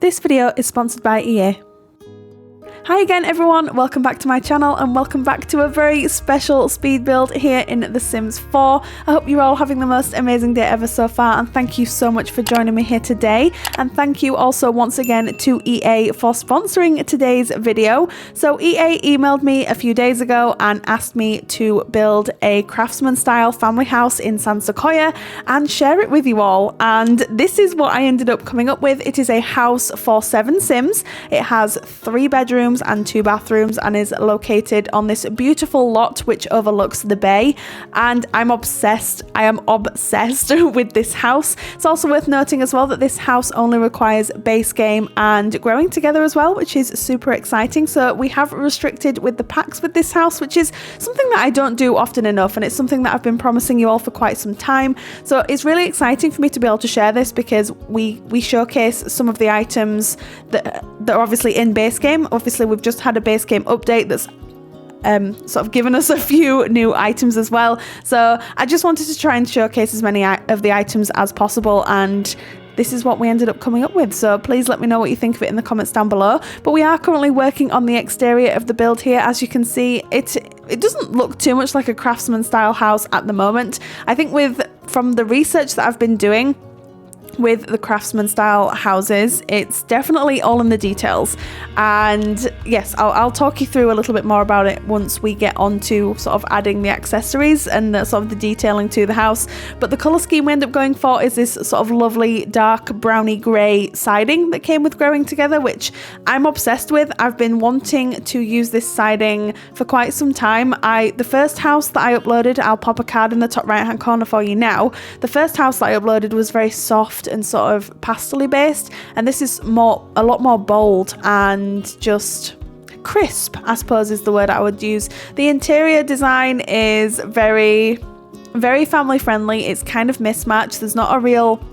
This video is sponsored by EA. Hi again everyone, welcome back to my channel and welcome back to a very special speed build here in The Sims 4. I hope you're all having the most amazing day ever so far, and thank you so much for joining me here today. And thank you also once again to EA for sponsoring today's video. So EA emailed me a few days ago and asked me to build a craftsman-style family house in San Sequoia and share it with you all. And this is what I ended up coming up with. It is a house for 7 Sims. It has 3 bedrooms and 2 bathrooms and is located on this beautiful lot which overlooks the bay, and I'm obsessed. I am obsessed with this house. It's also worth noting as well that this house only requires base game and growing together as well, which is super exciting. So we have restricted with the packs with this house, which is something that I don't do often enough, and it's something that I've been promising you all for quite some time. So it's really exciting for me to be able to share this because we showcase some of the items that are obviously in base game. Obviously we've just had a base game update that's sort of given us a few new items as well. So I just wanted to try and showcase as many of the items as possible, and this is what we ended up coming up with. So please let me know what you think of it in the comments down below. But we are currently working on the exterior of the build here. As you can see, it doesn't look too much like a craftsman style house at the moment. I think from the research that I've been doing with the craftsman style houses, it's definitely all in the details. And yes, I'll talk you through a little bit more about it once we get on to sort of adding the accessories and sort of the detailing to the house. But the colour scheme we end up going for is this sort of lovely dark browny grey siding that came with growing together, which I'm obsessed with. I've been wanting to use this siding for quite some time. The first house that I uploaded, I'll pop a card in the top right hand corner for you now. The first house that I uploaded was very soft and sort of pastel-y based, and this is a lot more bold and just crisp, I suppose is the word I would use. The interior design is very, very family friendly. It's kind of mismatched. There's not a real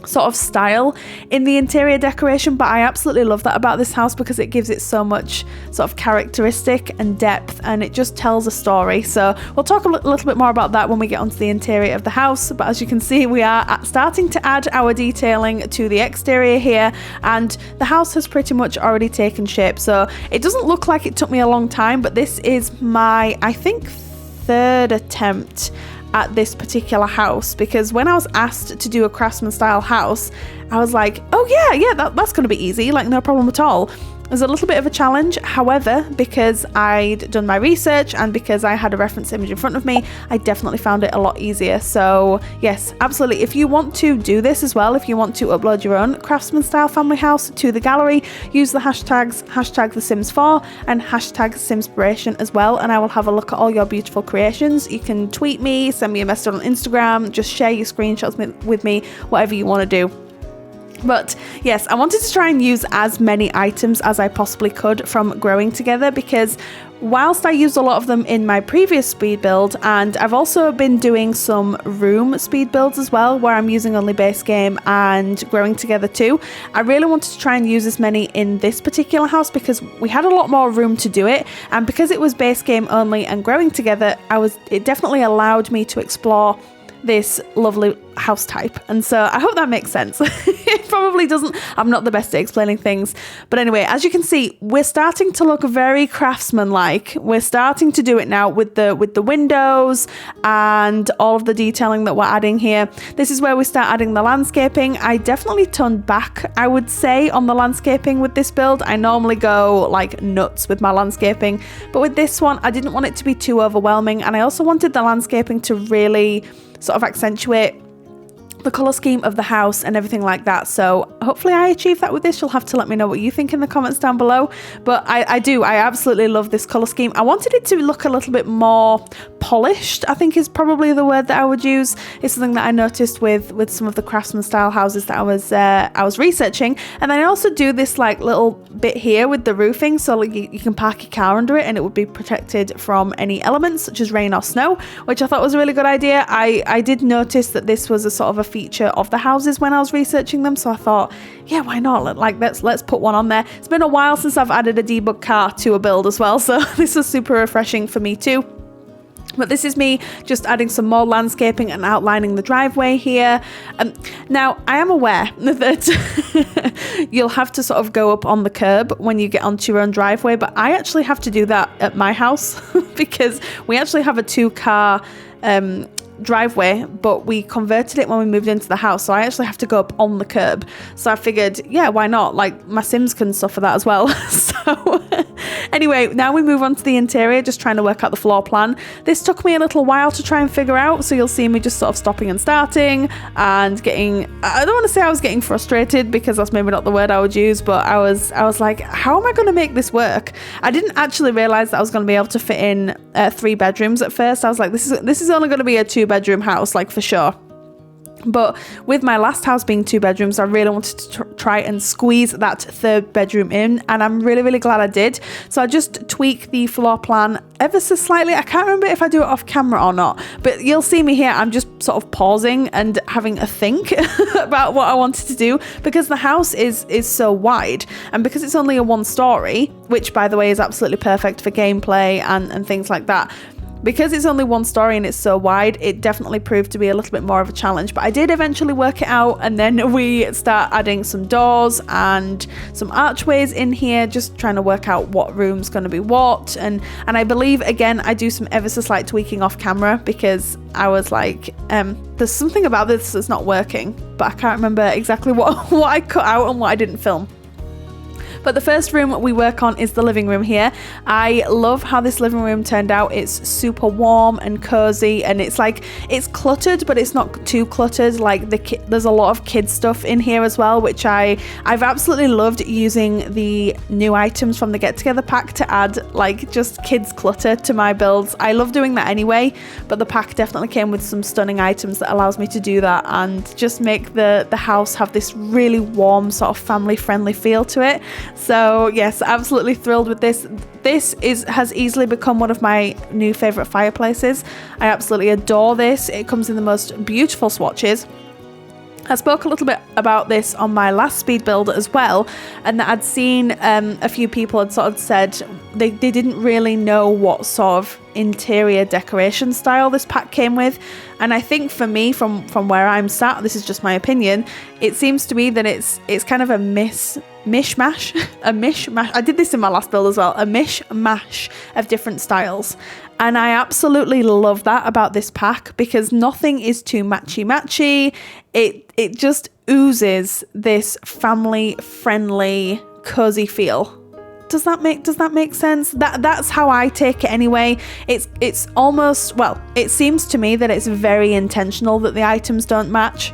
sort of style in the interior decoration, but I absolutely love that about this house because it gives it so much sort of characteristic and depth, and it just tells a story. So we'll talk a little bit more about that when we get onto the interior of the house. But as you can see, we are starting to add our detailing to the exterior here, and the house has pretty much already taken shape. So it doesn't look like it took me a long time, but this is my, I think, 3rd attempt at this particular house, because when I was asked to do a craftsman style house, I was like, oh yeah, that's gonna be easy, like no problem at all. It was a little bit of a challenge. However, because I'd done my research and because I had a reference image in front of me, I definitely found it a lot easier. So yes, absolutely. If you want to do this as well, if you want to upload your own craftsman style family house to the gallery, use the hashtags #TheSims4 and #Simspiration as well, and I will have a look at all your beautiful creations. You can tweet me, send me a message on Instagram, just share your screenshots with me, whatever you want to do. But yes, I wanted to try and use as many items as I possibly could from growing together, because whilst I used a lot of them in my previous speed build, and I've also been doing some room speed builds as well where I'm using only base game and growing together too, I really wanted to try and use as many in this particular house because we had a lot more room to do it, and because it was base game only and growing together, it definitely allowed me to explore this lovely house type. And so I hope that makes sense. It probably doesn't. I'm not the best at explaining things, but anyway, as you can see, we're starting to look very craftsman-like. We're starting to do it now with the windows and all of the detailing that we're adding here. This is where we start adding the landscaping. I definitely toned back, I would say, on the landscaping with this build. I normally go like nuts with my landscaping, but with this one I didn't want it to be too overwhelming, and I also wanted the landscaping to really sort of accentuate the colour scheme of the house and everything like that. So hopefully I achieve that with this. You'll have to let me know what you think in the comments down below. But I absolutely love this colour scheme. I wanted it to look a little bit more polished, I think is probably the word that I would use. It's something that I noticed with some of the craftsman style houses that I was researching. And then I also do this like little bit here with the roofing, so like you can park your car under it and it would be protected from any elements such as rain or snow, which I thought was a really good idea. I did notice that this was a sort of a feature of the houses when I was researching them, so I thought, yeah, why not? Like let's put one on there. It's been a while since I've added a debug car to a build as well, so this was super refreshing for me too. But this is me just adding some more landscaping and outlining the driveway here. Now, I am aware that you'll have to sort of go up on the curb when you get onto your own driveway, but I actually have to do that at my house because we actually have a 2-car driveway, but we converted it when we moved into the house, so I actually have to go up on the curb. So I figured, yeah, why not? Like, my Sims can suffer that as well. So anyway, now we move on to the interior, just trying to work out the floor plan. This took me a little while to try and figure out, so you'll see me just sort of stopping and starting and getting, I don't want to say I was getting frustrated because that's maybe not the word I would use, but I was like, how am I going to make this work? I didn't actually realize that I was going to be able to fit in 3 bedrooms at first. I was like, this is only going to be a 2-bedroom house, like, for sure. But with my last house being 2 bedrooms, I really wanted to try and squeeze that 3rd bedroom in, and I'm really, really glad I did. So I just tweak the floor plan ever so slightly. I can't remember if I do it off camera or not, but you'll see me here. I'm just sort of pausing and having a think about what I wanted to do, because the house is so wide, and because it's only a 1-story, which by the way is absolutely perfect for gameplay and things like that. Because it's only 1 story and it's so wide, it definitely proved to be a little bit more of a challenge. But I did eventually work it out, and then we start adding some doors and some archways in here, just trying to work out what room's going to be what. And I believe, again, I do some ever so slight tweaking off camera because I was like, there's something about this that's not working. But I can't remember exactly what I cut out and what I didn't film. But the first room we work on is the living room here. I love how this living room turned out. It's super warm and cozy, and it's like, it's cluttered, but it's not too cluttered. Like, there's a lot of kids stuff in here as well, which I've absolutely loved using the new items from the get together pack to add like just kids clutter to my builds. I love doing that anyway, but the pack definitely came with some stunning items that allows me to do that and just make the house have this really warm sort of family friendly feel to it. So yes, absolutely thrilled with this. This has easily become one of my new favorite fireplaces. I absolutely adore this. It comes in the most beautiful swatches. I spoke a little bit about this on my last speed build as well, and that I'd seen a few people had sort of said they didn't really know what sort of interior decoration style this pack came with. And I think for me, from where I'm sat, this is just my opinion, it seems to me that it's kind of a mishmash. I did this in my last build as well, a mishmash of different styles. And I absolutely love that about this pack, because nothing is too matchy. It just oozes this family friendly cozy feel. Does that make sense? That's how I take it anyway. It's almost, well, it seems to me that it's very intentional that the items don't match.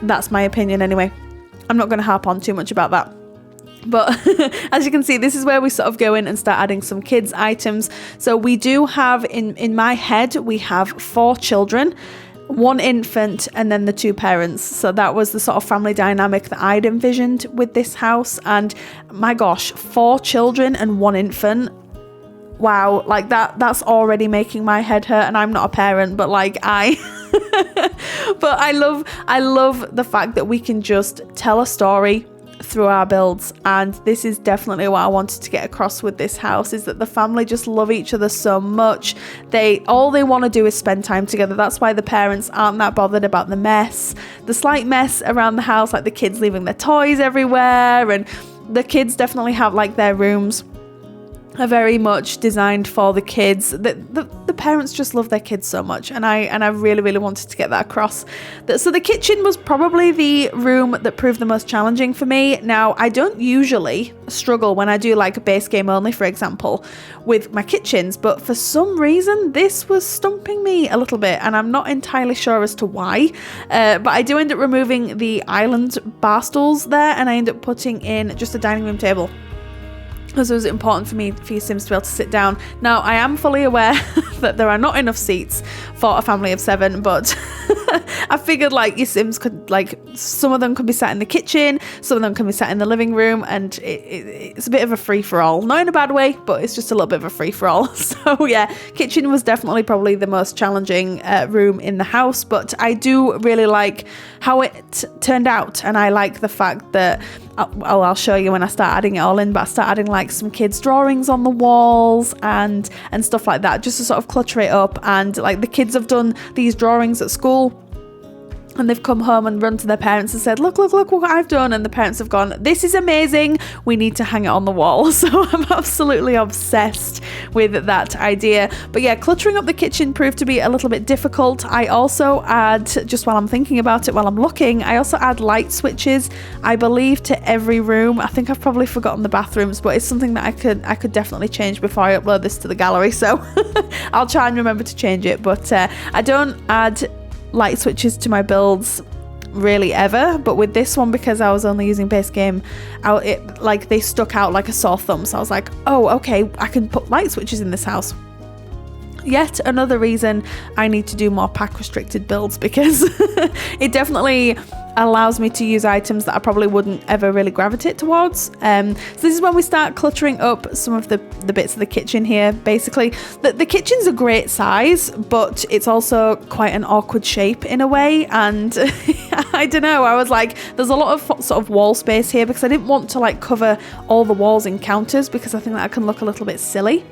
That's my opinion anyway. I'm not going to harp on too much about that. But as you can see, this is where we sort of go in and start adding some kids items. So we do have, in my head, we have 4 children, 1 infant, and then the 2 parents. So that was the sort of family dynamic that I'd envisioned with this house. And my gosh, 4 children and 1 infant. Wow, like that's already making my head hurt, and I'm not a parent, but like but I love the fact that we can just tell a story through our builds, and this is definitely what I wanted to get across with this house, is that the family just love each other so much. All they want to do is spend time together. That's why the parents aren't that bothered about the slight mess around the house, like the kids leaving their toys everywhere, and the kids definitely have like their rooms are very much designed for the kids. The parents just love their kids so much, and I really, really wanted to get that across. So the kitchen was probably the room that proved the most challenging for me. Now, I don't usually struggle when I do like a base game only, for example, with my kitchens, but for some reason this was stumping me a little bit, and I'm not entirely sure as to why. But I do end up removing the island bar stools there, and I end up putting in just a dining room table, because it was important for your Sims to be able to sit down. Now, I am fully aware that there are not enough seats for a family of 7, but I figured like your Sims could, like, some of them could be sat in the kitchen, some of them can be sat in the living room, and it's a bit of a free-for-all. Not in a bad way, but it's just a little bit of a free-for-all. So yeah, kitchen was definitely probably the most challenging room in the house, but I do really like how it turned out, and I like the fact that I'll show you when I start adding it all in, but I start adding like some kids' drawings on the walls and stuff like that, just to sort of clutter it up. And like the kids have done these drawings at school, and they've come home and run to their parents and said, look what I've done. And the parents have gone, this is amazing, we need to hang it on the wall. So I'm absolutely obsessed with that idea. But yeah, cluttering up the kitchen proved to be a little bit difficult. I also add, just while I'm thinking about it, while I'm looking, I also add light switches, I believe, to every room. I think I've probably forgotten the bathrooms, but it's something that I could definitely change before I upload this to the gallery. So I'll try and remember to change it. But I don't add light switches to my builds really ever, but with this one, because I was only using base game, they stuck out like a sore thumb. So I was like, oh, okay, I can put light switches in this house. Yet another reason I need to do more pack restricted builds, because it definitely allows me to use items that I probably wouldn't ever really gravitate towards. So this is when we start cluttering up some of the bits of the kitchen here. Basically, the kitchen's a great size, but it's also quite an awkward shape in a way. And I don't know, I was like, there's a lot of sort of wall space here, because I didn't want to like cover all the walls in counters, because I think that can look a little bit silly.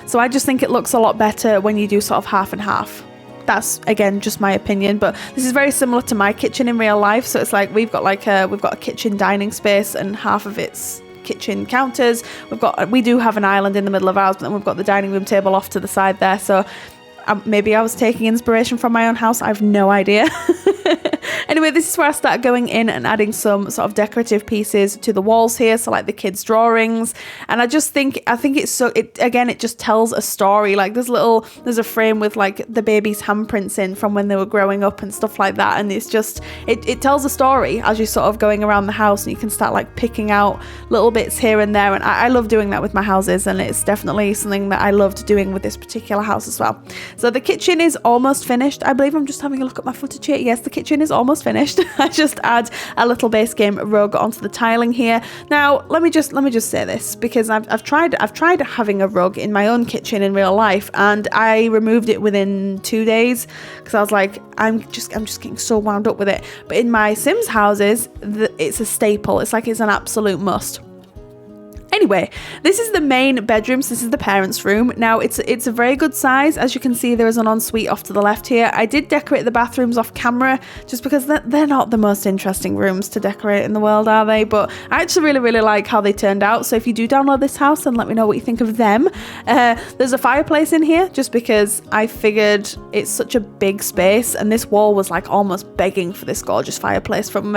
So I just think it looks a lot better when you do sort of half and half. That's, again, just my opinion, but this is very similar to my kitchen in real life. So it's like we've got a kitchen dining space, and half of it's kitchen counters. We do have an island in the middle of ours, but then we've got the dining room table off to the side there. So maybe I was taking inspiration from my own house. I have no idea. Anyway, this is where I started going in and adding some sort of decorative pieces to the walls here, so like the kids' drawings. And I think it's so, it just tells a story. Like there's a frame with like the baby's handprints in from when they were growing up and stuff like that. And it's just, it tells a story as you're sort of going around the house, and you can start like picking out little bits here and there. And I love doing that with my houses, and it's definitely something that I loved doing with this particular house as well. So the kitchen is almost finished. I believe I'm just having a look at my footage here. Yes, the kitchen is almost finished. I just add a little base game rug onto the tiling here. Now, let me just say this, because I've tried having a rug in my own kitchen in real life, and I removed it within 2 days, because I was like, I'm just getting so wound up with it. But in my Sims houses, it's a staple. It's like it's an absolute must. Anyway, this is the main bedroom. So this is the parents' room. Now, it's a very good size. As you can see, there is an ensuite off to the left here. I did decorate the bathrooms off camera, just because they're not the most interesting rooms to decorate in the world, are they? But I actually really, really like how they turned out. So if you do download this house, then let me know what you think of them. There's a fireplace in here, just because I figured it's such a big space, and this wall was like almost begging for this gorgeous fireplace from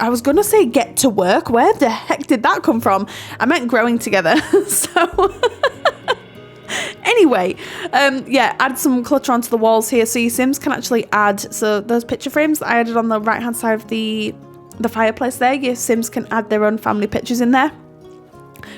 I was going to say Get to Work. Where the heck did that come from? I meant Growing Together. So anyway, add some clutter onto the walls here. So your Sims can actually add, so those picture frames that I added on the right hand side of the fireplace there, your Sims can add their own family pictures in there.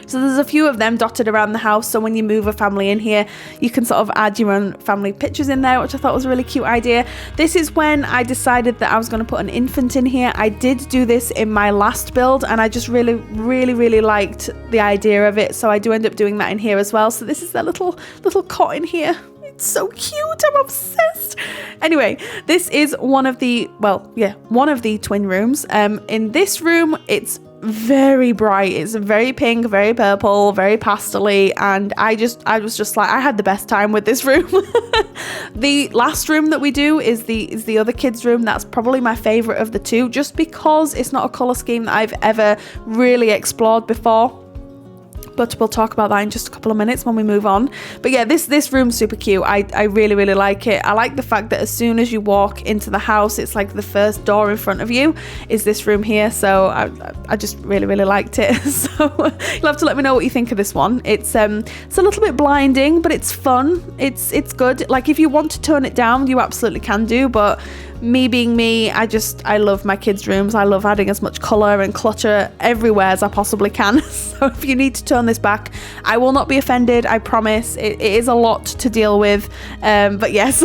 So there's a few of them dotted around the house, so when you move a family in here, you can sort of add your own family pictures in there, which I thought was a really cute idea. This is when I decided that I was going to put an infant in here. I did do this in my last build, and I just really, really, really liked the idea of it, so I do end up doing that in here as well. So this is their little cot in here. It's so cute. I'm obsessed. Anyway, this is one of the twin rooms. In this room, it's very bright. It's very pink, very purple, very pastel-y, and I was just like, I had the best time with this room. The last room that we do is the other kids' room. That's probably my favorite of the two, just because it's not a color scheme that I've ever really explored before. But we'll talk about that in just a couple of minutes when we move on. But yeah, this room's super cute. I really, really like it. I like the fact that as soon as you walk into the house, it's like the first door in front of you is this room here. So I just really, really liked it. So you'll have to let me know what you think of this one. It's a little bit blinding, but it's fun. It's good. Like if you want to tone it down, you absolutely can do, but me being me, I love my kids' rooms. I love adding as much colour and clutter everywhere as I possibly can. So if you need to turn this back, I will not be offended, I promise. It is a lot to deal with, but yes.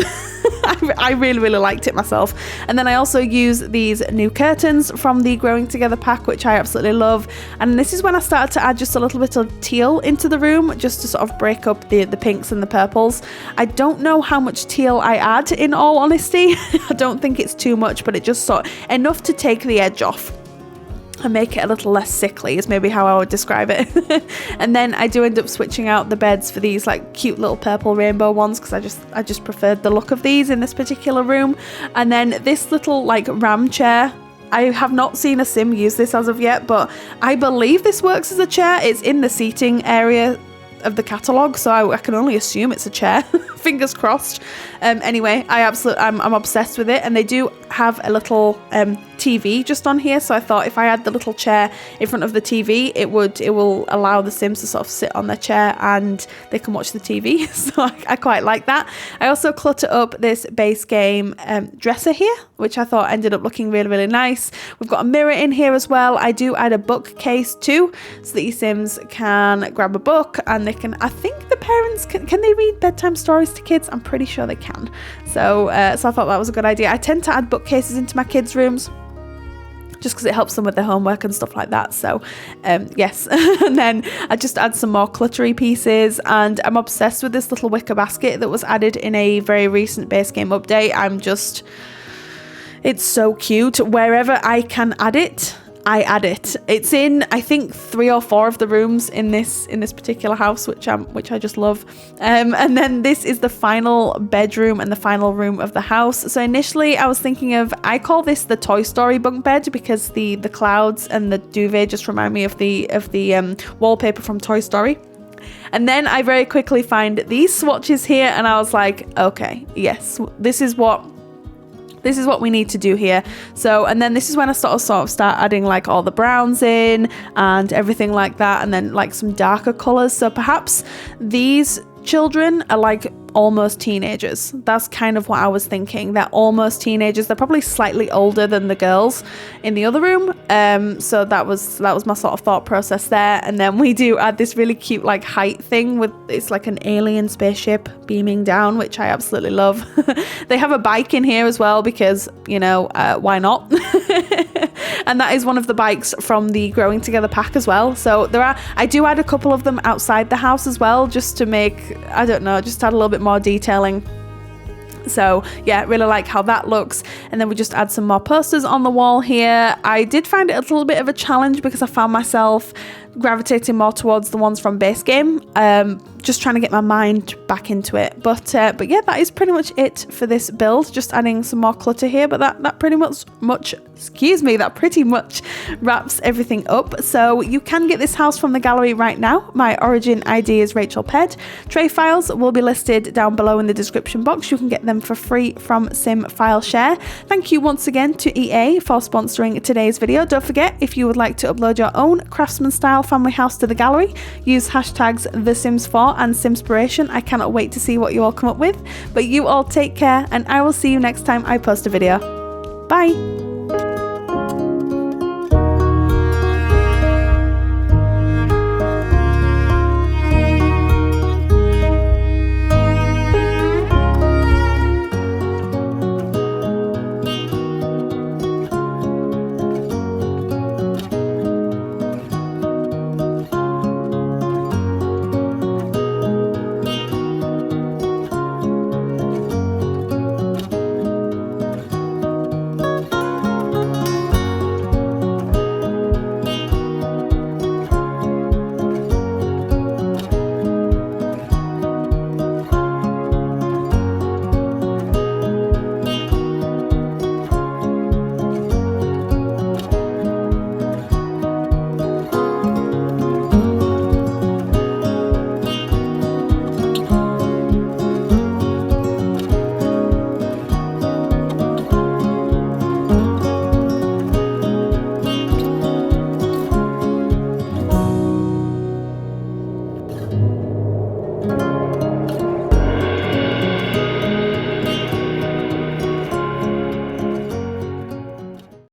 I really, really liked it myself. And then I also use these new curtains from the Growing Together pack, which I absolutely love. And this is when I started to add just a little bit of teal into the room, just to sort of break up the pinks and the purples. I don't know how much teal I add, in all honesty. I don't think it's too much, but it just sort of enough to take the edge off. and make it a little less sickly is maybe how I would describe it. And then I do end up switching out the beds for these like cute little purple rainbow ones, because I just preferred the look of these in this particular room. And then this little like ram chair, I have not seen a sim use this as of yet, but I believe this works as a chair. It's in the seating area of the catalogue, so I can only assume it's a chair. Fingers crossed. Anyway, I'm obsessed with it, and they do have a little TV just on here, so I thought if I had the little chair in front of the TV, it will allow the Sims to sort of sit on their chair and they can watch the TV. So I quite like that. I also clutter up this base game dresser here, which I thought ended up looking really, really nice. We've got a mirror in here as well. I do add a bookcase too, so that your Sims can grab a book and they can, I think the parents can they read bedtime stories to kids? I'm pretty sure they can. So I thought that was a good idea. I tend to add bookcases into my kids' rooms just because it helps them with their homework and stuff like that. So yes. And then I just add some more cluttery pieces, and I'm obsessed with this little wicker basket that was added in a very recent base game update. It's so cute. Wherever I can add it, I add it. It's in, I think, 3 or 4 of the rooms in this particular house, which I just love. And then this is the final bedroom and the final room of the house. So initially I was thinking I call this the Toy Story bunk bed, because the clouds and the duvet just remind me of the wallpaper from Toy Story. And then I very quickly find these swatches here, and I was like, okay, yes, this is what we need to do here. So, and then this is when I sort of start adding like all the browns in and everything like that, and then like some darker colors. So perhaps these children are like almost teenagers. That's kind of what I was thinking. They're almost teenagers. They're probably slightly older than the girls in the other room. So that was my sort of thought process there. And then we do add this really cute like height thing with, it's like an alien spaceship beaming down, which I absolutely love. They have a bike in here as well, because, you know, why not? And that is one of the bikes from the Growing Together pack as well. So I do add a couple of them outside the house as well, just to make, I don't know, just add a little bit more detailing. So yeah, really like how that looks. And then we just add some more posters on the wall here. I did find it a little bit of a challenge, because I found myself gravitating more towards the ones from base game, just trying to get my mind back into it. But yeah, that is pretty much it for this build. Just adding some more clutter here, but that pretty much wraps everything up. So you can get this house from the gallery right now. My origin ID is RachelPedd. Tray files will be listed down below in the description box. You can get them for free from Sim File Share. Thank you once again to EA for sponsoring today's video. Don't forget, if you would like to upload your own craftsman-style family house to the gallery, use hashtags TheSims4 and Simspiration. I cannot wait to see what you all come up with. But you all take care, and I will see you next time I post a video. Bye!